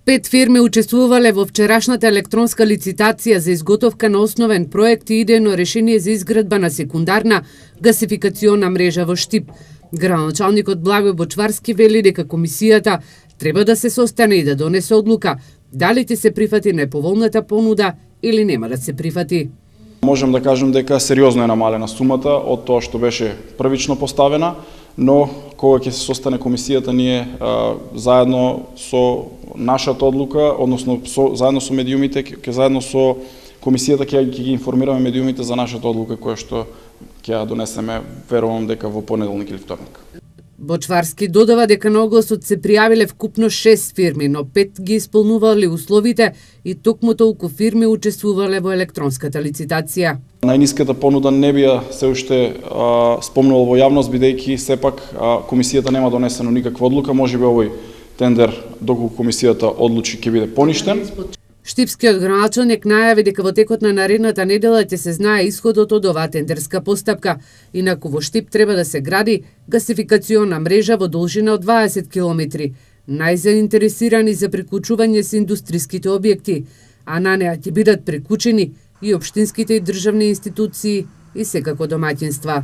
5 фирми учествувале во вчерашната електронска лицитација за изготовка на основен проект и идејно решение за изградба на секундарна гасификациона мрежа во Штип. Градоначалникот Благој Бочварски вели дека комисијата треба да се состане и да донесе одлука дали ќе се прифати најповолната понуда или нема да се прифати. Можем да кажем дека сериозно е намалена сумата од тоа што беше првично поставена, но кога ќе се состане комисијата, ние заедно со нашата одлука, односно заедно со медиумите, заедно со комисијата ќе ги информираме медиумите за нашата одлука која што ќе ја донесеме, верувам дека во понеделник или вторник. Бочварски додава дека на огласот се пријавиле вкупно 6 фирми, но 5 ги исполнувале условите и токму толку фирми учествувале во електронската лицитација. Најниската понуда не би ја се уште спомнувал во јавност, бидејќи сепак комисијата нема донесено никаква одлука, можеби овој тендер, доколку комисијата одлучи, ќе биде поништен. Штипскиот градоначалник најави дека во текот на наредната недела ќе се знае исходот од оваа тендерска постапка, инаку во Штип треба да се гради гасификациона мрежа во должина од 20 километри. Најзаинтересирани за приклучување се индустриските објекти, а на неа ќе бидат приклучени и општинските и државни институции и секако домаќинства.